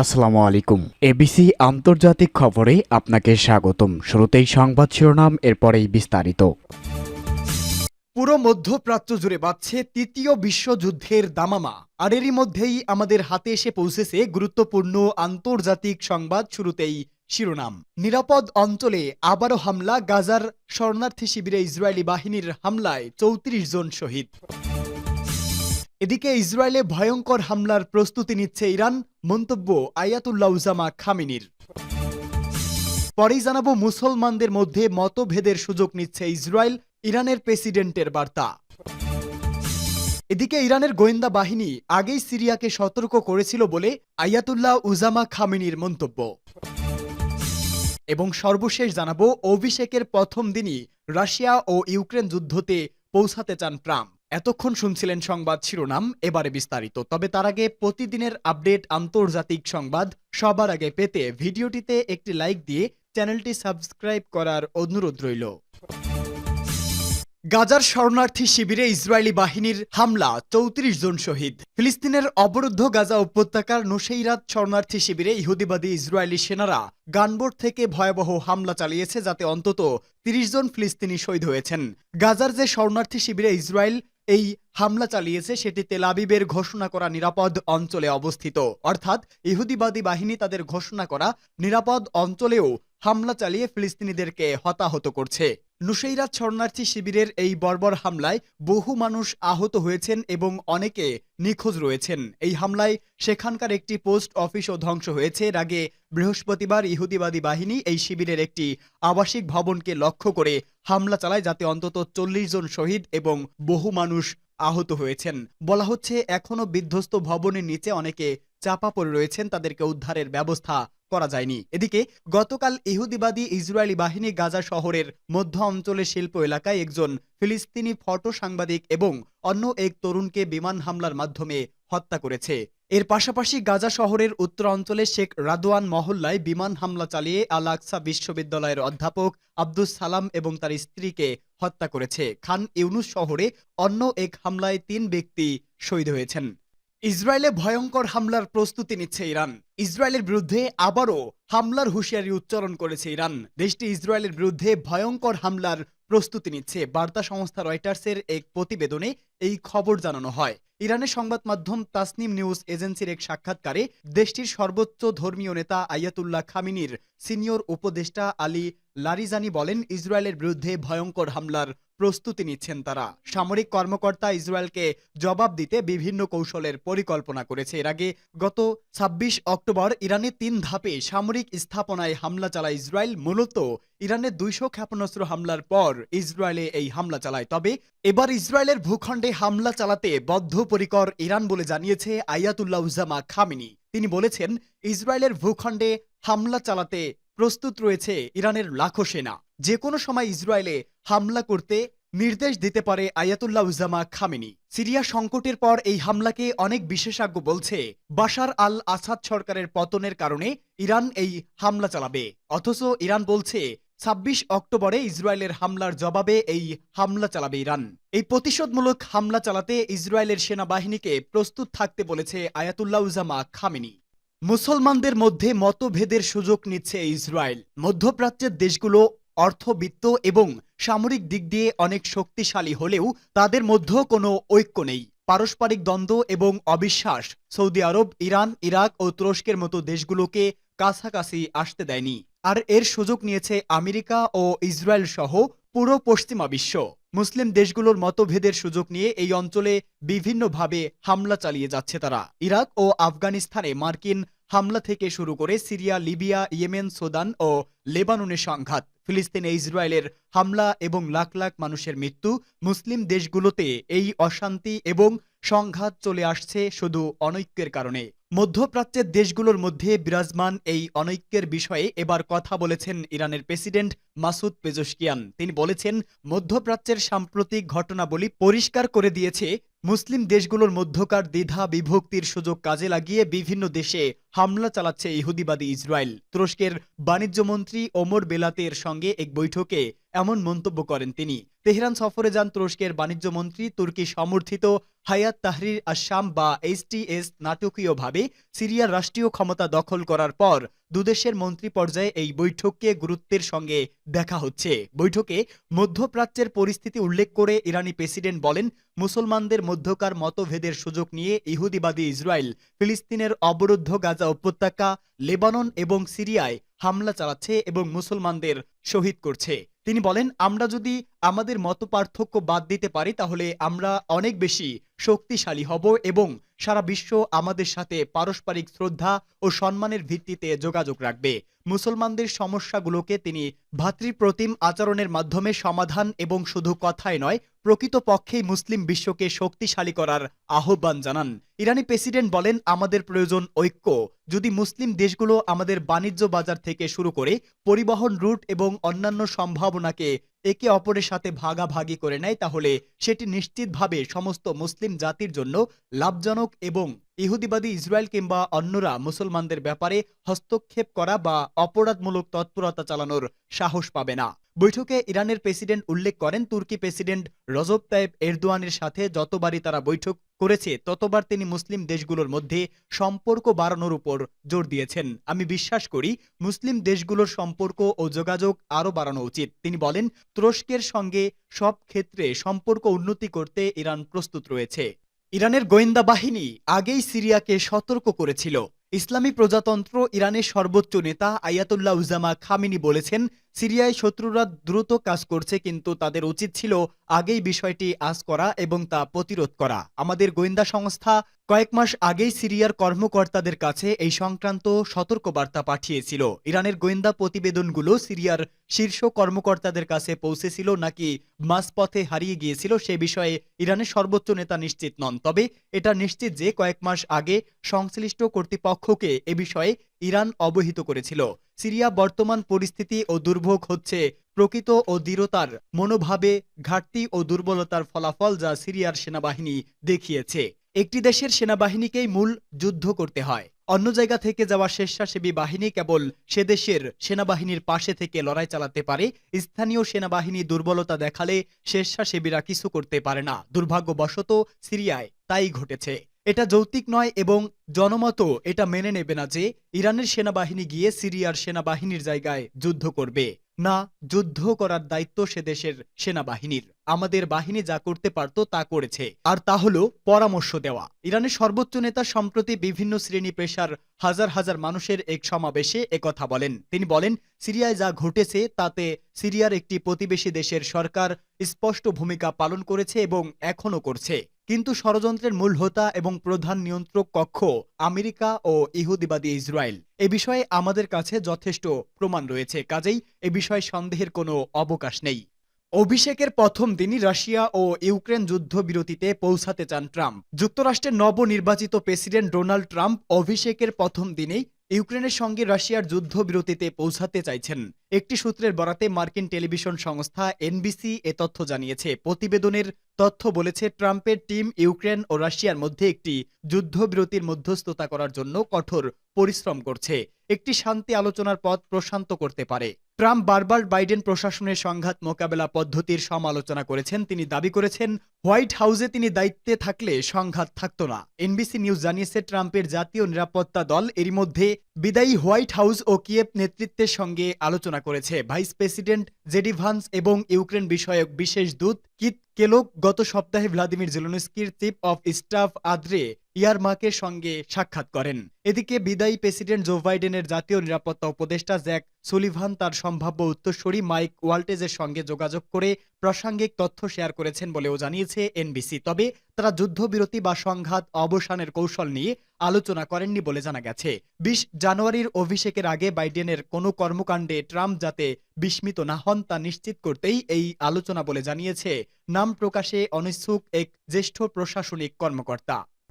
আসসালামু আলাইকুম। এবিসি আন্তর্জাতিক খবরে আপনাকে স্বাগতম। শুরুতেই সংবাদ শিরোনাম, এরপরেই বিস্তারিত। পুরো মধ্যপ্রাচ্য জুড়ে বাজছে তৃতীয় বিশ্বযুদ্ধের দামামা। আর এরই মধ্যেই আমাদের হাতে এসে পৌঁছেছে গুরুত্বপূর্ণ আন্তর্জাতিক সংবাদ। শুরুতেই শিরোনাম। নিরাপদ অঞ্চলে আবারও হামলা, গাজার শরণার্থী শিবিরে ইসরায়েলি বাহিনীর হামলায় ৩৪ জন শহীদ। এদিকে ইসরায়েলে ভয়ঙ্কর হামলার প্রস্তুতি নিচ্ছে ইরান, মন্তব্য আয়াতুল্লাহ উজামা খামেনির। পরেই জানাবো মুসলমানদের মধ্যে মতভেদের সুযোগ নিচ্ছে ইসরায়েল, ইরানের প্রেসিডেন্টের বার্তা। এদিকে ইরানের গোয়েন্দা বাহিনী আগেই সিরিয়াকে সতর্ক করেছিল বলে আয়াতুল্লাহ উজামা খামেনির মন্তব্য। এবং সর্বশেষ জানাবো অভিষেকের প্রথম দিনই রাশিয়া ও ইউক্রেন যুদ্ধতে পৌঁছাতে চান ট্রাম্প। এতক্ষণ শুনছিলেন সংবাদ শিরোনাম, এবারে বিস্তারিত। তবে তার আগে প্রতিদিনের আপডেট আন্তর্জাতিক সংবাদ সবার আগে পেতে ভিডিওটিতে একটি লাইক দিয়ে চ্যানেলটি সাবস্ক্রাইব করার অনুরোধ রইল। গাজার শরণার্থী শিবিরে ইসরায়েলি বাহিনীর হামলা, ৩৪ জন শহীদ। ফিলিস্তিনের অবরুদ্ধ গাজা উপত্যকার নুসেইরাত শরণার্থী শিবিরে ইহুদিবাদী ইসরায়েলি সেনারা গানবোট থেকে ভয়াবহ হামলা চালিয়েছে, যাতে অন্তত ৩০ জন ফিলিস্তিনি শহীদ হয়েছেন। গাজার যে শরণার্থী শিবিরে ইসরায়েল এই হামলা চালিয়েছে সেটি তেল আবিবের ঘোষণা করা নিরাপদ অঞ্চলে অবস্থিত। অর্থাৎ ইহুদিবাদী বাহিনী তাদের ঘোষণা করা নিরাপদ অঞ্চলেও হামলা চালিয়ে ফিলিস্তিনিদেরকে হতাহত করছে। নুসেইরাত শরণার্থী শিবিরের এই বর্বর হামলায় বহু মানুষ আহত হয়েছেন এবং অনেকে নিখোঁজ রয়েছেন। এই হামলায় সেখানকার একটি পোস্ট অফিসও ধ্বংস হয়েছে। এর আগে বৃহস্পতিবার ইহুদিবাদী বাহিনী এই শিবিরের একটি আবাসিক ভবনকে লক্ষ্য করে হামলা চালায়, যাতে অন্তত ৪০ জন শহীদ এবং বহু মানুষ আহত হয়েছেন। বলা হচ্ছে এখনও বিধ্বস্ত ভবনের নিচে অনেকে চাপা পড়ে রয়েছেন, তাদেরকে উদ্ধারের ব্যবস্থা করা যায়নি। এদিকে গতকাল ইহুদিবাদী ইসরায়েলি বাহিনী গাজা শহরের মধ্য অঞ্চলের শিল্প এলাকায় একজন ফিলিস্তিনি ফটো সাংবাদিক এবং অন্য এক তরুণকে বিমান হামলার মাধ্যমে হত্যা করেছে। এর পাশাপাশি গাজা শহরের উত্তরাঞ্চলে শেখ রাদওয়ান মহল্লায় বিমান হামলা চালিয়ে আল আকসা বিশ্ববিদ্যালয়ের অধ্যাপক আব্দুস সালাম এবং তার স্ত্রীকে হত্যা করেছে। খান ইউনুস শহরে অন্য এক হামলায় ৩ ব্যক্তি শহীদ হয়েছেন। ইসরায়েলে ভয়ঙ্কর হামলার প্রস্তুতি নিচ্ছে ইরান। ইসরায়েলের বিরুদ্ধে আবারও হামলার হুঁশিয়ারি উচ্চারণ করেছে ইরান। দেশটি ইসরায়েলের বিরুদ্ধে ভয়ঙ্কর হামলার প্রস্তুতি নিচ্ছে। বার্তা সংস্থা রয়টার্সের এক প্রতিবেদনে এই খবর জানানো হয়। ইরানের সংবাদ মাধ্যম তাসনিম নিউজ এজেন্সির এক সাক্ষাৎকারে দেশটির সর্বোচ্চ ধর্মীয় নেতা আয়াতুল্লাহ খামেনির সিনিয়র উপদেষ্টা আলী লারিজানি বলেন, ইসরায়েলের বিরুদ্ধে ভয়ঙ্কর হামলার প্রস্তুতি নিচ্ছেন তারা। সামরিক কর্মকর্তা ইসরায়েলকে জবাব দিতে বিভিন্ন কৌশলের পরিকল্পনা করেছে। এর আগে গত ২৬ অক্টোবর ইরানে ৩ ধাপে সামরিক স্থাপনায় হামলা চালায় ইসরায়েল। মূলত ইরানের ২০০ ক্ষেপণাস্ত্র হামলার পর ইসরায়েলে এই হামলা চালায়। তবে এবার ইসরায়েলের ভূখণ্ডে হামলা চালাতে বদ্ধপরিকর ইরান বলে জানিয়েছে আয়াতুল্লাহ উজামা খামেনি। তিনি বলেছেন, ইসরায়েলের ভূখণ্ডে হামলা চালাতে প্রস্তুত রয়েছে ইরানের লাখো সেনা। যে কোনো সময় ইসরায়েলে হামলা করতে নির্দেশ দিতে পারে আয়াতুল্লাহ উজামা খামেনি। সিরিয়া সংকটের পর এই হামলাকে অনেক বিশেষজ্ঞ বলছে বাশার আল আসাদ সরকারের পতনের কারণে ইরান এই হামলা চালাবে। অথচ ইরান বলছে ২৬ অক্টোবরে ইসরায়েলের হামলার জবাবে এই হামলা চালাবে ইরান। এই প্রতিশোধমূলক হামলা চালাতে ইসরায়েলের সেনাবাহিনীকে প্রস্তুত থাকতে বলেছে আয়াতুল্লাহ উজামা খামেনি। মুসলমানদের মধ্যে মতভেদের সুযোগ নিচ্ছে ইসরায়েল। মধ্যপ্রাচ্যের দেশগুলো অর্থবিত্ত এবং সামরিক দিক দিয়ে অনেক শক্তিশালী হলেও তাদের মধ্যে কোনো ঐক্য নেই। পারস্পরিক দ্বন্দ্ব এবং অবিশ্বাস সৌদি আরব, ইরান, ইরাক ও তুরস্কের মতো দেশগুলোকে কাছাকাছি আসতে দেয়নি। আর এর সুযোগ নিয়েছে আমেরিকা ও ইসরায়েল সহ পুরো পশ্চিমা বিশ্ব। মুসলিম দেশগুলোর মতভেদের সুযোগ নিয়ে এই অঞ্চলে বিভিন্নভাবে হামলা চালিয়ে যাচ্ছে তারা। ইরাক ও আফগানিস্তানে মার্কিন হামলা থেকে শুরু করে সিরিয়া, লিবিয়া, ইয়েমেন, সুদান ও লেবাননের সংঘাত, ফিলিস্তিনে ইসরায়েলের হামলা এবং লাখ লাখ মানুষের মৃত্যু। মুসলিম দেশগুলোতে এই অশান্তি এবং সংঘাত চলে আসছে শুধু অনৈক্যের কারণে। মধ্যপ্রাচ্যের দেশগুলোর মধ্যে বিরাজমান এই অনৈক্যের বিষয়ে এবার কথা বলেছেন ইরানের প্রেসিডেন্ট মাসুদ পেজেশকিয়ান। তিনি বলেছেন, মধ্যপ্রাচ্যের সাম্প্রতিক ঘটনাবলী পরিষ্কার করে দিয়েছে মুসলিম দেশগুলোর মধ্যকার দ্বিধা বিভক্তির সুযোগ কাজে লাগিয়ে বিভিন্ন দেশে হামলা চালাচ্ছে ইহুদিবাদী ইসরায়েল। তুরস্কের বাণিজ্যমন্ত্রী ওমর বেলাতের সঙ্গে এক বৈঠকে এমন মন্তব্য করেন তিনি। তেহরান সফরে যান তুরস্কের বাণিজ্যমন্ত্রী। তুর্কি সমর্থিত হায়াত তাহরির আশ-শাম বা HTS নাটকীয়ভাবে সিরিয়ার রাষ্ট্রীয় ক্ষমতা দখল করার পর দুদেশের মন্ত্রী পর্যায়ে এই বৈঠককে গুরুত্বের সঙ্গে দেখা হচ্ছে। বৈঠকে মধ্যপ্রাচ্যের পরিস্থিতি উল্লেখ করে ইরানি প্রেসিডেন্ট বলেন, মুসলমানদের মধ্যকার মতভেদের সুযোগ নিয়ে ইহুদিবাদী ইসরায়েল ফিলিস্তিনের অবরুদ্ধ গাজা উপত্যকা, লেবানন এবং সিরিয়ায় হামলা চালাচ্ছে এবং মুসলমানদের শহীদ করছে। তিনি বলেন, আমরা যদি আমাদের মতপার্থক্য বাদ দিতে পারি তাহলে আমরা অনেক বেশি শক্তিশালী হব এবং সারা বিশ্ব আমাদের সাথে পারস্পরিক শ্রদ্ধা ও সম্মানের ভিত্তিতে যোগাযোগ রাখবে। মুসলমানদের সমস্যাগুলোকে তিনি ভ্রাতৃপ্রতিম আচরণের মাধ্যমে সমাধান এবং শুধু কথায় নয়, প্রকৃতপক্ষেই মুসলিম বিশ্বকে শক্তিশালী করার আহ্বান জানান। ইরানি প্রেসিডেন্ট বলেন, আমাদের প্রয়োজন ঐক্য। যদি মুসলিম দেশগুলো আমাদের বাণিজ্য বাজার থেকে শুরু করে পরিবহন রুট এবং অন্যান্য সম্ভাবনাকে একে অপরের সাথে ভাগাভাগি করে নেয় তাহলে সেটি নিশ্চিতভাবে সমস্ত মুসলিম জাতির জন্য লাভজনক এবং ইহুদিবাদী ইসরায়েল কিংবা অন্যরা মুসলমানদের ব্যাপারে হস্তক্ষেপ করা বা অপরাধমূলক তৎপরতা চালানোর সাহস পাবে না। বৈঠকে ইরানের প্রেসিডেন্ট উল্লেখ করেন, তুর্কি প্রেসিডেন্ট রজব তাইব এরদোয়ানের সাথে যতবারই তারা বৈঠক করেছে ততবার তিনি মুসলিম দেশগুলোর মধ্যে সম্পর্ক বাড়ানোর উপর জোর দিয়েছেন। আমি বিশ্বাস করি মুসলিম দেশগুলোর সম্পর্ক ও যোগাযোগ আরও বাড়ানো উচিত। তিনি বলেন, তুরস্কের সঙ্গে সব ক্ষেত্রে সম্পর্ক উন্নতি করতে ইরান প্রস্তুত রয়েছে। ইরানের গোয়েন্দা বাহিনী আগেই সিরিয়াকে সতর্ক করেছিল। ইসলামী প্রজাতন্ত্র ইরানের সর্বোচ্চ নেতা আয়াতুল্লাহ উজামা খামেনি বলেছেন, সিরিয়ায় শত্রুরা দ্রুত কাজ করছে, কিন্তু তাদের উচিত ছিল আগেই বিষয়টি আঁচ করা এবং তা প্রতিরোধ করা। আমাদের গোয়েন্দা সংস্থা কয়েক মাস আগেই সিরিয়ার কর্মকর্তাদের কাছে এই সংক্রান্ত সতর্কবার্তা পাঠিয়েছিল। ইরানের গোয়েন্দা প্রতিবেদনগুলো সিরিয়ার শীর্ষ কর্মকর্তাদের কাছে পৌঁছেছিল নাকি মাঝপথে হারিয়ে গিয়েছিল সে বিষয়ে ইরানের সর্বোচ্চ নেতা নিশ্চিত নন। তবে এটা নিশ্চিত যে কয়েক মাস আগে সংশ্লিষ্ট কর্তৃপক্ষকে এ বিষয়ে ইরান অবহিত করেছিল। সিরিয়া বর্তমান পরিস্থিতি ও দুর্ভোগ হচ্ছে প্রকৃত ও দৃঢ়তার মনোভাবে ঘাটতি ও দুর্বলতার ফলাফল, যা সিরিয়ার সেনাবাহিনী দেখিয়েছে। একটি দেশের সেনাবাহিনীকেই মূল যুদ্ধ করতে হয়। অন্য জায়গা থেকে যাওয়া স্বেচ্ছাসেবী বাহিনী কেবল সে দেশের সেনাবাহিনীর পাশে থেকে লড়াই চালাতে পারে। স্থানীয় সেনাবাহিনী দুর্বলতা দেখালে স্বেচ্ছাসেবীরা কিছু করতে পারে না। দুর্ভাগ্যবশত সিরিয়ায় তাই ঘটেছে। এটা যৌক্তিক নয় এবং জনমতও এটা মেনে নেবে না যে ইরানের সেনাবাহিনী গিয়ে সিরিয়ার সেনাবাহিনীর জায়গায় যুদ্ধ করবে। না, যুদ্ধ করার দায়িত্ব সে দেশের সেনাবাহিনীর। আমাদের বাহিনী যা করতে পারত তা করেছে, আর তা হলো পরামর্শ দেওয়া। ইরানের সর্বোচ্চ নেতা সম্প্রতি বিভিন্ন শ্রেণী পেশার হাজার হাজার মানুষের এক সমাবেশে একথা বলেন। তিনি বলেন, সিরিয়ায় যা ঘটেছে তাতে সিরিয়ার একটি প্রতিবেশী দেশের সরকার স্পষ্ট ভূমিকা পালন করেছে এবং এখনও করছে, কিন্তু ষড়যন্ত্রের মূল হোতা এবং প্রধান নিয়ন্ত্রক কক্ষ আমেরিকা ও ইহুদিবাদী ইসরায়েল। এ বিষয়ে আমাদের কাছে যথেষ্ট প্রমাণ রয়েছে, কাজেই এ বিষয়ে সন্দেহের কোনো অবকাশ নেই। অভিষেকের প্রথম দিনই রাশিয়া ও ইউক্রেন যুদ্ধবিরতিতে পৌঁছাতে চান ট্রাম্প। যুক্তরাষ্ট্রের নবনির্বাচিত প্রেসিডেন্ট ডোনাল্ড ট্রাম্প অভিষেকের প্রথম দিনেই ইউক্রেনের সঙ্গে রাশিয়ার যুদ্ধবিরতিতে পৌঁছাতে চাইছেন। একটি সূত্রের বরাতে মার্কিন টেলিভিশন সংস্থা NBC এ তথ্য জানিয়েছে। প্রতিবেদনের তথ্য বলেছে, ট্রাম্পের টিম ইউক্রেন ও রাশিয়ার মধ্যে একটি যুদ্ধবিরতির মধ্যস্থতা করার জন্য কঠোর পরিশ্রম করছে। একটি শান্তি আলোচনার পথ প্রশান্ত করতে পারে। ট্রাম্প বারবার বাইডেন প্রশাসনের সংঘাত মোকাবেলা পদ্ধতির সমালোচনা করেছেন। তিনি দাবি করেছেন, হোয়াইট হাউসে তিনি দায়িত্বে থাকলে সংঘাত থাকতো না। NBC নিউজ জানিয়েছে, ট্রাম্পের জাতীয় নিরাপত্তা দল এরই মধ্যে বিদায়ী হোয়াইট হাউস ও কিয়েভ নেতৃত্বের সঙ্গে আলোচনা করেছে। ভাইস প্রেসিডেন্ট জেডি ভান্স এবং ইউক্রেন বিষয়ক বিশেষ দূত কিথ কেলোক গত সপ্তাহে Vladimir জেলেনস্কির chief of staff André ইয়ারমাকের সঙ্গে সাক্ষাৎ করেন। এদিকে বিদায়ী প্রেসিডেন্ট জো বাইডেনের জাতীয় নিরাপত্তা উপদেষ্টা জ্যাক সুলিভান তার সম্ভাব্য উত্তরসূরি মাইক ওয়াল্টেজের সঙ্গে যোগাযোগ করে প্রাসঙ্গিক তথ্য শেয়ার করেছেন বলেও জানিয়েছে NBC। তবে তারা যুদ্ধবিরতি বা সংঘাত অবসানের কৌশল নিয়ে আলোচনা করেননি বলে জানা গেছে। 20 জানুয়ারির অভিষেকের আগে বাইডেনের কোনো কর্মকাণ্ডে ট্রাম্প যাতে বিস্মিত না হন তা নিশ্চিত করতেই এই আলোচনা বলে জানিয়েছে নাম প্রকাশে অনিচ্ছুক এক জ্যেষ্ঠ প্রশাসনিক কর্মকর্তা।